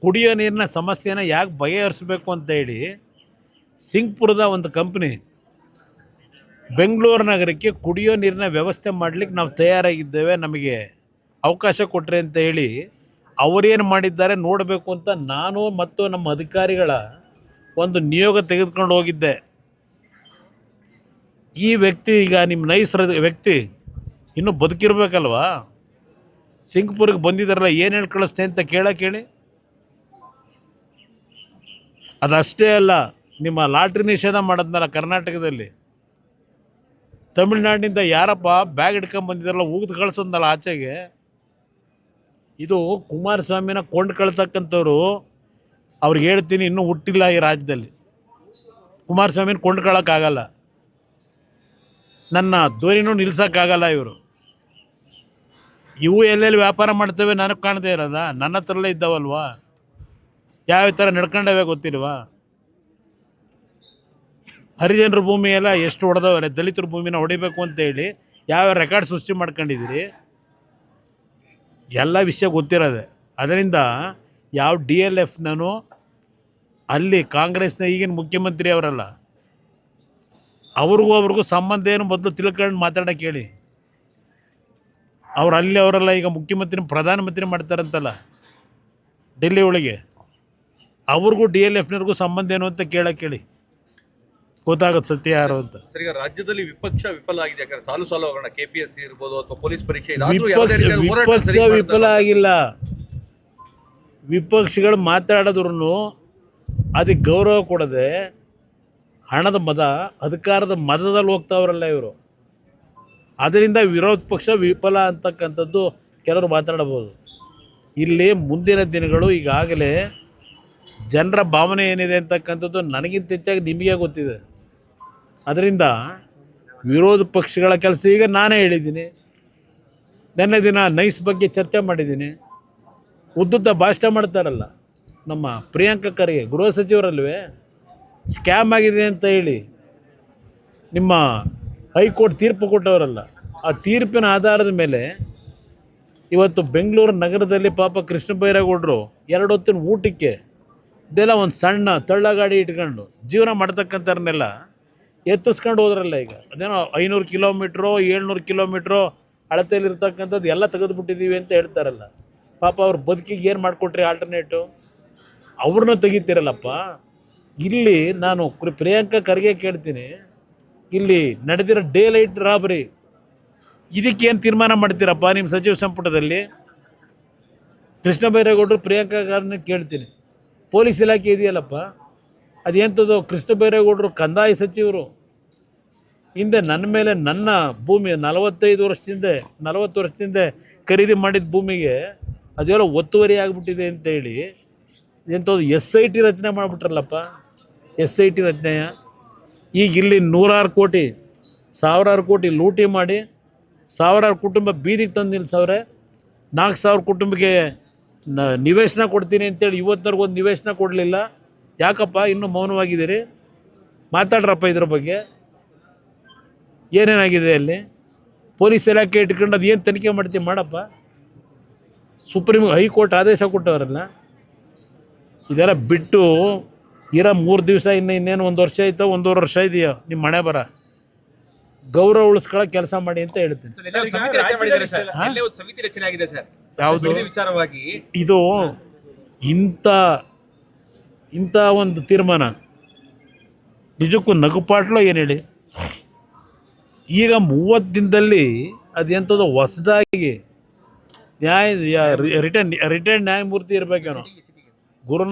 ಕುಡಿಯೋ ನೀರಿನ ಸಮಸ್ಯೆನ ಯಾಕೆ ಬಗೆಹರಿಸಬೇಕು ಅಂತ ಹೇಳಿ ಸಿಂಗ್ಪುರದ ಒಂದು ಕಂಪ್ನಿ ಬೆಂಗಳೂರು ನಗರಕ್ಕೆ ಕುಡಿಯೋ ನೀರಿನ ವ್ಯವಸ್ಥೆ ಮಾಡಲಿಕ್ಕೆ ನಾವು ತಯಾರಾಗಿದ್ದೇವೆ, ನಮಗೆ ಅವಕಾಶ ಕೊಟ್ಟರೆ ಅಂತ ಹೇಳಿ ಅವರೇನು ಮಾಡಿದ್ದಾರೆ ನೋಡಬೇಕು ಅಂತ ನಾನು ಮತ್ತು ನಮ್ಮ ಅಧಿಕಾರಿಗಳ ಒಂದು ನಿಯೋಗ ತೆಗೆದುಕೊಂಡು ಹೋಗಿದ್ದೆ. ಈ ವ್ಯಕ್ತಿ ಈಗ ನಿಮ್ಮ ನೈಸರ ವ್ಯಕ್ತಿ ಇನ್ನೂ ಬದುಕಿರ್ಬೇಕಲ್ವಾ? ಸಿಂಗ್ಪುರಿಗೆ ಬಂದಿದ್ದಾರಲ್ಲ, ಏನು ಹೇಳಿ ಕಳಿಸ್ತೆ ಅಂತ ಕೇಳಿ. ಅದಷ್ಟೇ ಅಲ್ಲ, ನಿಮ್ಮ ಲಾಟ್ರಿ ನಿಷೇಧ ಮಾಡೋದ್ನಲ್ಲ ಕರ್ನಾಟಕದಲ್ಲಿ, ತಮಿಳ್ನಾಡಿನಿಂದ ಯಾರಪ್ಪ ಬ್ಯಾಗ್ ಹಿಡ್ಕೊಂಡು ಬಂದಿದ್ದಾರಲ್ಲ ಉಗಿದು ಕಳಿಸೋದಲ್ಲ ಆಚೆಗೆ. ಇದು ಕುಮಾರಸ್ವಾಮಿನ ಕೊಂಡ್ಕೊಳ್ತಕ್ಕಂಥವ್ರು. ಅವ್ರಿಗೆ ಹೇಳ್ತೀನಿ, ಇನ್ನೂ ಹುಟ್ಟಿಲ್ಲ ಈ ರಾಜ್ಯದಲ್ಲಿ. ಕುಮಾರಸ್ವಾಮಿನ ಕೊಂಡ್ಕೊಳ್ಳೋಕ್ಕಾಗಲ್ಲ, ನನ್ನ ಧ್ವನಿನೂ ನಿಲ್ಸೋಕ್ಕಾಗಲ್ಲ. ಇವು ಎಲ್ಲೆಲ್ಲಿ ವ್ಯಾಪಾರ ಮಾಡ್ತೇವೆ ನನಗೆ ಕಾಣದೇ ಇರೋದ? ನನ್ನ ಹತ್ರಲ್ಲೇ ಇದ್ದಾವಲ್ವಾ? ಯಾವ ಥರ ನಡ್ಕೊಂಡವೇ ಗೊತ್ತಿಲ್ವಾ? ಹರಿಜನರ ಭೂಮಿ ಎಲ್ಲ ಎಷ್ಟು ಹೊಡೆದವ್ರೆ, ದಲಿತರ ಭೂಮಿನ ಹೊಡಿಬೇಕು ಅಂತೇಳಿ ಯಾವ ರೆಕಾರ್ಡ್ ಸೃಷ್ಟಿ ಮಾಡ್ಕೊಂಡಿದ್ದೀರಿ, ಎಲ್ಲ ವಿಷಯ ಗೊತ್ತಿರೋದೆ. ಅದರಿಂದ ಯಾವ DLFನೂ ಅಲ್ಲಿ ಕಾಂಗ್ರೆಸ್ನ ಈಗಿನ ಮುಖ್ಯಮಂತ್ರಿ ಅವರಲ್ಲ, ಅವ್ರಿಗೂ ಸಂಬಂಧ ಏನು ಮೊದಲು ತಿಳ್ಕೊಂಡು ಮಾತಾಡೋಕೆ ಹೇಳಿ. ಅವ್ರು ಅಲ್ಲಿ ಅವರೆಲ್ಲ ಈಗ ಮುಖ್ಯಮಂತ್ರಿ ಪ್ರಧಾನಮಂತ್ರಿ ಮಾಡ್ತಾರಂತಲ್ಲ ಡೆಲ್ಲಿ ಒಳಗೆ, ಅವ್ರಿಗೂ DLFನವ್ರಿಗೂ ಸಂಬಂಧ ಏನು ಅಂತ ಕೇಳಿ, ಗೊತ್ತಾಗುತ್ತೆ ಸತ್ಯ ಯಾರು ಅಂತ. ಸರ್, ಈಗ ರಾಜ್ಯದಲ್ಲಿ ವಿಪಕ್ಷ ವಿಫಲ ಆಗಿದೆ. ಯಾಕಂದ್ರೆ ಸಾಲು ಹೋಗೋಣ, KPSC ಇರ್ಬೋದು ಅಥವಾ ಪೊಲೀಸ್ ಪರೀಕ್ಷೆ, ವಿಪಕ್ಷ ವಿಫಲ ಆಗಿಲ್ಲ. ವಿಪಕ್ಷಗಳು ಮಾತಾಡಿದ್ರು ಅದಕ್ಕೆ ಗೌರವ ಕೊಡದೆ ಹಣದ ಮದ, ಅಧಿಕಾರದ ಮದದಲ್ಲಿ ಹೋಗ್ತಾವ್ರಲ್ಲ ಇವರು. ಅದರಿಂದ ವಿರೋಧ ಪಕ್ಷ ವಿಫಲ ಅಂತಕ್ಕಂಥದ್ದು ಕೆಲವರು ಮಾತಾಡಬಹುದು. ಇಲ್ಲಿ ಮುಂದಿನ ದಿನಗಳು ಈಗಾಗಲೇ ಜನರ ಭಾವನೆ ಏನಿದೆ ಅಂತಕ್ಕಂಥದ್ದು ನನಗಿಂತ ಹೆಚ್ಚಾಗಿ ನಿಮಗೆ ಗೊತ್ತಿದೆ. ಅದರಿಂದ ವಿರೋಧ ಪಕ್ಷಗಳ ಕೆಲಸ ಈಗ ನಾನೇ ಹೇಳಿದ್ದೀನಿ. ನೆನ್ನೆ ದಿನ ನೈಸ್ ಬಗ್ಗೆ ಚರ್ಚೆ ಮಾಡಿದ್ದೀನಿ. ಉದ್ದುದ್ದ ಭಾಷಣ ಮಾಡ್ತಾರಲ್ಲ ನಮ್ಮ ಪ್ರಿಯಾಂಕಾ ಖರ್ಗೆ, ಗೃಹ ಸಚಿವರಲ್ವೇ, ಸ್ಕ್ಯಾಮ್ ಆಗಿದೆ ಅಂತ ಹೇಳಿ ನಿಮ್ಮ ಹೈಕೋರ್ಟ್ ತೀರ್ಪು ಕೊಟ್ಟವರಲ್ಲ, ಆ ತೀರ್ಪಿನ ಆಧಾರದ ಮೇಲೆ ಇವತ್ತು ಬೆಂಗಳೂರು ನಗರದಲ್ಲಿ ಪಾಪ ಕೃಷ್ಣ ಬೈರೇಗೌಡರು 2 ಹೊತ್ತಿನ ಊಟಕ್ಕೆ ಇದೆಲ್ಲ ಒಂದು ಸಣ್ಣ ತಳ್ಳಗಾಡಿ ಇಟ್ಕೊಂಡು ಜೀವನ ಮಾಡ್ತಕ್ಕಂಥವ್ರನ್ನೆಲ್ಲ ಎತ್ತಿಸ್ಕೊಂಡು ಹೋದ್ರಲ್ಲ. ಈಗ ಅದೇನೋ 500 ಕಿಲೋಮೀಟ್ರೋ 700 ಕಿಲೋಮೀಟ್ರೋ ಅಳತೆಯಲ್ಲಿರ್ತಕ್ಕಂಥದ್ದು ಎಲ್ಲ ತೆಗೆದುಬಿಟ್ಟಿದ್ದೀವಿ ಅಂತ ಹೇಳ್ತಾರಲ್ಲ. ಪಾಪ ಅವ್ರ ಬದುಕಿಗೆ ಏನು ಮಾಡಿಕೊಟ್ರಿ ಆಲ್ಟರ್ನೇಟು? ಅವ್ರನ್ನ ತೆಗಿತೀರಲ್ಲಪ್ಪ. ಇಲ್ಲಿ ನಾನು ಪ್ರಿಯಾಂಕಾ ಖರ್ಗೆ ಕೇಳ್ತೀನಿ, ಇಲ್ಲಿ ನಡೆದಿರೋ ಡೇ ಲೈಟ್ ರಾಬರಿ ಇದಕ್ಕೇನು ತೀರ್ಮಾನ ಮಾಡ್ತೀರಪ್ಪ ನಿಮ್ಮ ಸಚಿವ ಸಂಪುಟದಲ್ಲಿ? ಕೃಷ್ಣ ಬೈರೇಗೌಡರು ಪ್ರಿಯಾಂಕಾ ಖರ್ಗೆ ಕೇಳ್ತೀನಿ, ಪೊಲೀಸ್ ಇಲಾಖೆ ಇದೆಯಲ್ಲಪ್ಪ, ಅದೆಂಥದ್ದು? ಕೃಷ್ಣ ಬೈರೇಗೌಡರು ಕಂದಾಯ ಸಚಿವರು. ಹಿಂದೆ ನನ್ನ ಮೇಲೆ ನನ್ನ ಭೂಮಿ 40 ವರ್ಷದಿಂದ ಖರೀದಿ ಮಾಡಿದ ಭೂಮಿಗೆ ಅದೆಲ್ಲ ಒತ್ತುವರಿ ಆಗಿಬಿಟ್ಟಿದೆ ಅಂತೇಳಿ ಎಂಥದ್ದು SIT ರಚನೆ ಮಾಡಿಬಿಟ್ರಲ್ಲಪ್ಪ. SIT ರಚನೆ ಈಗ ಇಲ್ಲಿ 100 ಕೋಟಿ 1000 ಕೋಟಿ ಲೂಟಿ ಮಾಡಿ 1000 ಕುಟುಂಬ ಬೀದಿಗೆ ತಂದು ನಿಲ್ಸವ್ರೆ. 4000 ಕುಟುಂಬಕ್ಕೆ ನಿವೇಶನ ಕೊಡ್ತೀನಿ ಅಂತೇಳಿ ಇವತ್ತಿನವರೆಗೂ ಒಂದು ನಿವೇಶನ ಕೊಡಲಿಲ್ಲ. ಯಾಕಪ್ಪ ಇನ್ನೂ ಮೌನವಾಗಿದ್ದೀರಿ? ಮಾತಾಡ್ರಪ್ಪ ಇದ್ರ ಬಗ್ಗೆ. ಏನೇನಾಗಿದೆ ಅಲ್ಲಿ? ಪೊಲೀಸ್ ಇಲಾಖೆ ಇಟ್ಕೊಂಡು ಅದು ಏನು ತನಿಖೆ ಮಾಡ್ತೀವಿ ಮಾಡಪ್ಪ. ಹೈಕೋರ್ಟ್ ಆದೇಶ ಕೊಟ್ಟವರಲ್ಲ, ಇದೆಲ್ಲ ಬಿಟ್ಟು ಇರೋ 3 ದಿವಸ ಇನ್ನೇನು 1 ವರ್ಷ ಆಯ್ತೋ 1.5 ವರ್ಷ ಇದೆಯೋ ನಿಮ್ಮ ಮನೆ ಬರ ಗೌರವ ಉಳಿಸ್ಕೊಳ್ಳೋ ಕೆಲಸ ಮಾಡಿ ಅಂತ ಹೇಳ್ತೀನಿ. ಯಾವುದು ವಿಚಾರವಾಗಿ ಇದು ಇಂಥ ಒಂದು ತೀರ್ಮಾನ ನಿಜಕ್ಕೂ ನಗುಪಾಟ್ಲೋ ಏನು ಹೇಳಿ? ಈಗ 30 ದಿನದಲ್ಲಿ ಅದೆಂಥದ್ದು ಹೊಸದಾಗಿ ರಿಟೈರ್ಡ್ ನ್ಯಾಯಮೂರ್ತಿ ಇರಬೇಕೇನೋ,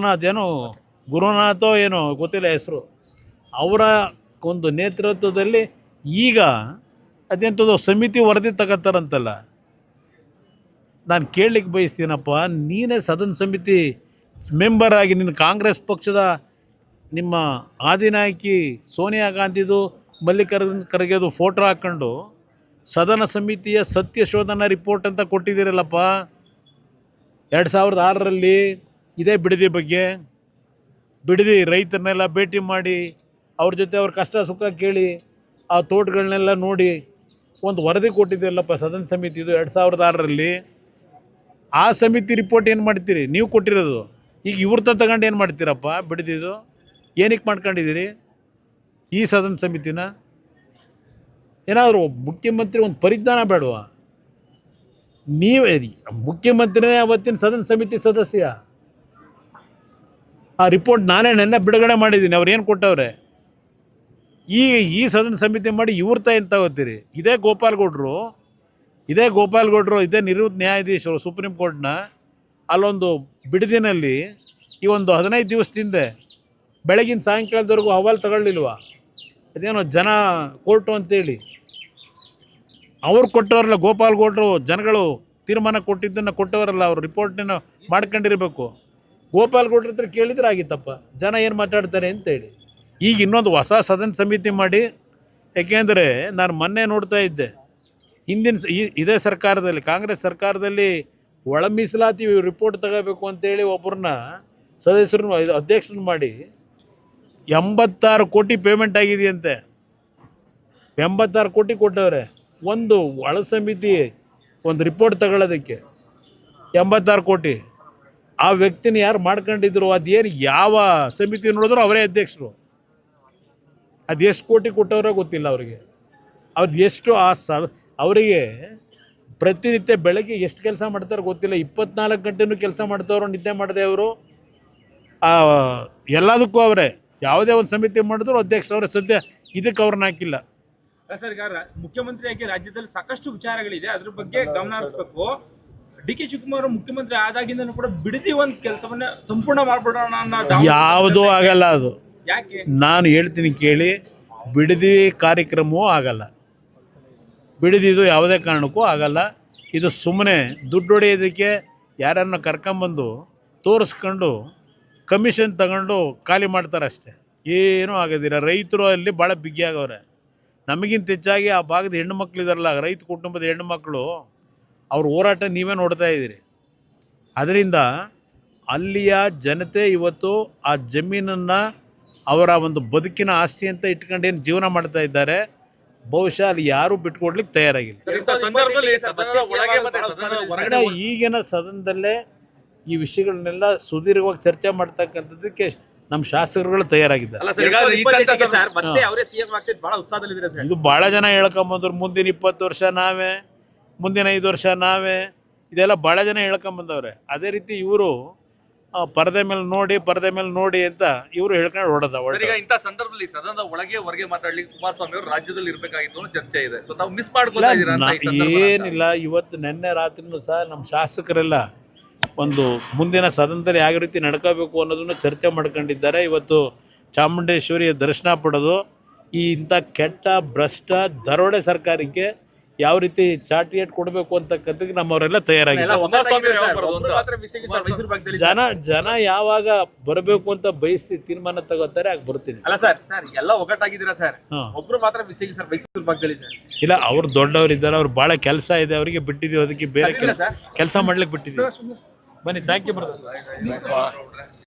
ಗುರುನಾಥೋ ಏನೋ ಗೊತ್ತಿಲ್ಲ ಹೆಸರು, ಅವರ ಒಂದು ನೇತೃತ್ವದಲ್ಲಿ ಈಗ ಅದೆಂಥದ್ದು ಸಮಿತಿ ವರದಿ ತಗೋತಾರಂತಲ್ಲ. ನಾನು ಕೇಳಲಿಕ್ಕೆ ಬಯಸ್ತೀನಪ್ಪ, ನೀನೇ ಸದನ ಸಮಿತಿ ಮೆಂಬರ್ ಆಗಿ ನಿನ್ನ ಕಾಂಗ್ರೆಸ್ ಪಕ್ಷದ ನಿಮ್ಮ ಆದಿನಾಯಕಿ ಸೋನಿಯಾ ಗಾಂಧಿದು ಮಲ್ಲಿಕಾರ್ಜುನ ಖರ್ಗೆದು ಫೋಟೋ ಹಾಕ್ಕೊಂಡು ಸದನ ಸಮಿತಿಯ ಸತ್ಯ ಶೋಧನಾ ರಿಪೋರ್ಟ್ ಅಂತ ಕೊಟ್ಟಿದ್ದೀರಲ್ಲಪ್ಪ 2006ರಲ್ಲಿ. ಇದೇ ಬಿಡದಿ ರೈತರನ್ನೆಲ್ಲ ಭೇಟಿ ಮಾಡಿ ಅವ್ರ ಜೊತೆ ಅವ್ರ ಕಷ್ಟ ಸುಖ ಕೇಳಿ ಆ ತೋಟಗಳನ್ನೆಲ್ಲ ನೋಡಿ ಒಂದು ವರದಿ ಕೊಟ್ಟಿದ್ದೀರಲ್ಲಪ್ಪ ಸದನ ಸಮಿತಿದು 2006ರಲ್ಲಿ. ಆ ಸಮಿತಿ ರಿಪೋರ್ಟ್ ಏನು ಮಾಡ್ತೀರಿ? ನೀವು ಕೊಟ್ಟಿರೋದು ಈಗ ಇವ್ರ ತಗೊಂಡು ಏನು ಮಾಡ್ತೀರಪ್ಪ ಬಿಡ್ದಿದ್ದು? ಏನಕ್ಕೆ ಮಾಡ್ಕೊಂಡಿದ್ದೀರಿ ಈ ಸದನ ಸಮಿತಿನ? ಏನಾದರೂ ಮುಖ್ಯಮಂತ್ರಿ ಒಂದು ಪರಿಜ್ಞಾನ ಬೇಡವಾ? ನೀವೇ ಮುಖ್ಯಮಂತ್ರಿನೇ ಅವತ್ತಿನ ಸದನ ಸಮಿತಿ ಸದಸ್ಯ. ಆ ರಿಪೋರ್ಟ್ ನಾನೇ ನೆನ್ನೆ ಬಿಡುಗಡೆ ಮಾಡಿದ್ದೀನಿ. ಅವ್ರು ಏನು ಕೊಟ್ಟವ್ರೆ? ಈ ಸದನ ಸಮಿತಿ ಮಾಡಿ ಇವ್ರ ಏನು ತಗೋತೀರಿ? ಇದೇ ಗೋಪಾಲ್ಗೌಡರು ಇದೇ ನಿವೃತ್ತ ನ್ಯಾಯಾಧೀಶರು ಸುಪ್ರೀಂ ಕೋರ್ಟ್ನ ಅಲ್ಲೊಂದು ಬಿಡದಿನಲ್ಲಿ ಈ ಒಂದು 15 ದಿವಸದಿಂದ ಬೆಳಗಿನ ಸಾಯಂಕಾಲದವರೆಗೂ ಹವಾಲು ತಗೊಳ್ಳಿಲ್ವಾ? ಅದೇನೋ ಜನ ಕೋರ್ಟು ಅಂತೇಳಿ ಅವ್ರು ಕೊಟ್ಟವರಲ್ಲ. ಗೋಪಾಲ್ಗೌಡರು ಜನಗಳು ತೀರ್ಮಾನ ಕೊಟ್ಟಿದ್ದನ್ನು ಕೊಟ್ಟವರಲ್ಲ. ಅವರು ರಿಪೋರ್ಟನ್ನು ಮಾಡ್ಕೊಂಡಿರಬೇಕು. ಗೋಪಾಲ್ಗೌಡ್ರ ಹತ್ರ ಕೇಳಿದ್ರೆ ಆಗಿತ್ತಪ್ಪ ಜನ ಏನು ಮಾತಾಡ್ತಾರೆ ಅಂತೇಳಿ. ಈಗ ಇನ್ನೊಂದು ಹೊಸ ಸದನ ಸಮಿತಿ ಮಾಡಿ, ಯಾಕೆಂದರೆ ನಾನು ಮೊನ್ನೆ ನೋಡ್ತಾ ಇದ್ದೆ, ಇದೇ ಸರ್ಕಾರದಲ್ಲಿ ಕಾಂಗ್ರೆಸ್ ಸರ್ಕಾರದಲ್ಲಿ ಒಳ ಮೀಸಲಾತಿ ರಿಪೋರ್ಟ್ ತಗೋಬೇಕು ಅಂತೇಳಿ ಒಬ್ಬರನ್ನ ಸದಸ್ಯರನ್ನು ಅಧ್ಯಕ್ಷರನ್ನ ಮಾಡಿ 86 ಕೋಟಿ ಪೇಮೆಂಟ್ ಆಗಿದೆಯಂತೆ. 86 ಕೋಟಿ ಕೊಟ್ಟವ್ರೆ ಒಂದು ಒಳ ಸಮಿತಿ ಒಂದು ರಿಪೋರ್ಟ್ ತಗೊಳ್ಳೋದಕ್ಕೆ. 86 ಕೋಟಿ. ಆ ವ್ಯಕ್ತಿನ ಯಾರು ಮಾಡ್ಕೊಂಡಿದ್ರು? ಅದೇನು ಯಾವ ಸಮಿತಿ ನೋಡಿದ್ರು ಅವರೇ ಅಧ್ಯಕ್ಷರು. ಅದು ಎಷ್ಟು ಕೋಟಿ ಕೊಟ್ಟವ್ರೆ ಗೊತ್ತಿಲ್ಲ ಅವರಿಗೆ. ಅವ್ರು ಎಷ್ಟು ಅವರಿಗೆ ಪ್ರತಿನಿತ್ಯ ಬೆಳಗ್ಗೆ ಎಷ್ಟು ಕೆಲಸ ಮಾಡ್ತಾರೆ ಗೊತ್ತಿಲ್ಲ. 24 ಗಂಟೆನೂ ಕೆಲಸ ಮಾಡ್ತವ್ರು, ನಿದ್ದೆ ಮಾಡದೆ ಅವರು. ಎಲ್ಲದಕ್ಕೂ ಅವರೇ ಯಾವುದೇ ಒಂದು ಸಮಿತಿ ಮಾಡಿದ್ರು ಅಧ್ಯಕ್ಷರು ಅವರೇ. ಸದ್ಯ ಇದಕ್ಕೆ ಅವ್ರನ್ನ ಹಾಕಿಲ್ಲ. ಸರ್, ಈಗ ಮುಖ್ಯಮಂತ್ರಿಯಾಗಿ ರಾಜ್ಯದಲ್ಲಿ ಸಾಕಷ್ಟು ವಿಚಾರಗಳಿದೆ, ಅದ್ರ ಬಗ್ಗೆ ಗಮನ ಹರಿಸಬೇಕು. ಡಿ.ಕೆ. ಶಿವಕುಮಾರ್ ಮುಖ್ಯಮಂತ್ರಿ ಆದಾಗಿಂದನೂ ಕೂಡ ಬಿಡದಿ ಒಂದು ಕೆಲಸವನ್ನ ಸಂಪೂರ್ಣ ಮಾಡ್ಬಿಡೋಣ ಅನ್ನೋ ಯಾವುದೂ ಆಗಲ್ಲ. ಅದು ಯಾಕೆ ನಾನು ಹೇಳ್ತೀನಿ ಕೇಳಿ. ಬಿಡದಿ ಕಾರ್ಯಕ್ರಮವೂ ಆಗಲ್ಲ. ಬಿಡದಿದು ಯಾವುದೇ ಕಾರಣಕ್ಕೂ ಆಗಲ್ಲ. ಇದು ಸುಮ್ಮನೆ ದುಡ್ಡು ಹೊಡೆಯೋದಕ್ಕೆ ಯಾರನ್ನು ಕರ್ಕೊಂಬಂದು ತೋರಿಸ್ಕೊಂಡು ಕಮಿಷನ್ ತಗೊಂಡು ಖಾಲಿ ಮಾಡ್ತಾರೆ ಅಷ್ಟೇ. ಏನೂ ಆಗೋದಿಲ್ಲ. ರೈತರು ಅಲ್ಲಿ ಭಾಳ ಬಿಗಿಯಾಗವ್ರೆ. ನಮಗಿಂತ ಹೆಚ್ಚಾಗಿ ಆ ಭಾಗದ ಹೆಣ್ಣು ಮಕ್ಕಳಿದಾರಲ್ಲ, ರೈತ ಕುಟುಂಬದ ಹೆಣ್ಣು ಮಕ್ಕಳು, ಅವ್ರ ಹೋರಾಟ ನೀವೇ ನೋಡ್ತಾ ಇದ್ದೀರಿ. ಅದರಿಂದ ಅಲ್ಲಿಯ ಜನತೆ ಇವತ್ತು ಆ ಜಮೀನನ್ನು ಅವರ ಒಂದು ಬದುಕಿನ ಆಸ್ತಿ ಅಂತ ಇಟ್ಕೊಂಡೇನು ಜೀವನ ಮಾಡ್ತಾ ಇದ್ದಾರೆ. ಬಹುಶಃ ಅಲ್ಲಿ ಯಾರೂ ಬಿಟ್ಕೊಡ್ಲಿಕ್ಕೆ ತಯಾರಾಗಿಲ್ಲ. ಈಗಿನ ಸದನದಲ್ಲೇ ಈ ವಿಷಯಗಳನ್ನೆಲ್ಲ ಸುದೀರ್ಘವಾಗಿ ಚರ್ಚೆ ಮಾಡ್ತಕ್ಕಂಥದ್ದಕ್ಕೆ ನಮ್ಮ ಶಾಸಕರುಗಳು ತಯಾರಾಗಿದ್ದಾರೆ. ಇದು ಭಾಳ ಜನ ಹೇಳ್ಕೊಂಬಂದ್ರು. ಮುಂದಿನ 20 ವರ್ಷ ನಾವೇ, ಮುಂದಿನ 5 ವರ್ಷ ನಾವೇ, ಇದೆಲ್ಲ ಭಾಳ ಜನ ಹೇಳ್ಕೊಂಬಂದವ್ರೆ. ಅದೇ ರೀತಿ ಇವರು ಪರದೆ ಮೇಲೆ ನೋಡಿ ಅಂತ ಇವರು ಹೇಳ್ಕೊಂಡು ಹೊಡೆದ. ಈಗ ಇಂಥ ಸಂದರ್ಭದಲ್ಲಿ ಸದನದ ಒಳಗೆ ಹೊರಗೆ ಮಾತಾಡ್ಲಿಕ್ಕೆ ಕುಮಾರಸ್ವಾಮಿ ಅವರು ರಾಜ್ಯದಲ್ಲಿ ಇರಬೇಕಾಗಿತ್ತು ಅನ್ನೋ ಚರ್ಚೆ ಇದೆ. ಸೊ ತಾವು ಮಿಸ್ ಮಾಡ್ಕೊಳ್ತಾ ಇದ್ದೀರಾ? ಏನಿಲ್ಲ, ಇವತ್ತು ನಿನ್ನೆ ರಾತ್ರಿನೂ ಸಹ ನಮ್ಮ ಶಾಸಕರೆಲ್ಲ ಒಂದು ಮುಂದಿನ ಸದನದಲ್ಲಿ ಯಾವ ರೀತಿ ನಡ್ಕೋಬೇಕು ಅನ್ನೋದನ್ನು ಚರ್ಚೆ ಮಾಡ್ಕೊಂಡಿದ್ದಾರೆ. ಇವತ್ತು ಚಾಮುಂಡೇಶ್ವರಿಯ ದರ್ಶನ ಪಡೆದು ಈ ಇಂಥ ಕೆಟ್ಟ ಭ್ರಷ್ಟ ದರೋಡೆ ಸರ್ಕಾರಕ್ಕೆ ಯಾವ ರೀತಿ ಚಾಟಿಯೇಟ್ ಕೊಡಬೇಕು ಅಂತಕ್ಕಂಥದ್ದು ನಮ್ಮವರೆಲ್ಲ ತಯಾರಾಗಿದ್ದಾರೆ. ಜನ ಯಾವಾಗ ಬರಬೇಕು ಅಂತ ಬಯಸಿ ತೀರ್ಮಾನ ತಗೋತಾರೆ ಆಗ ಬರ್ತೀನಿ. ಅಲ್ಲ ಸರ್, ಎಲ್ಲ ಒಗ್ಗಟ್ಟಾಗಿದ್ದೀರಾ ಸರ್? ಒಬ್ರು ಮಾತ್ರ ಬಿಸಿ ಸರ್ ಮೈಸೂರು ಭಾಗದಲ್ಲಿ ಸರ್. ಇಲ್ಲ, ಅವ್ರು ದೊಡ್ಡವ್ರು ಇದ್ದಾರೆ, ಅವ್ರು ಭಾಳ ಕೆಲಸ ಇದೆ, ಅವರಿಗೆ ಬಿಟ್ಟಿದ್ದೀವಿ. ಅದಕ್ಕೆ ಬೇರೆ ಕೆಲಸ ಮಾಡ್ಲಿಕ್ಕೆ ಬಿಟ್ಟಿದ್ದೀವಿ. ಬನ್ನಿ, ಥ್ಯಾಂಕ್ ಯು ಬ್ರದರ್.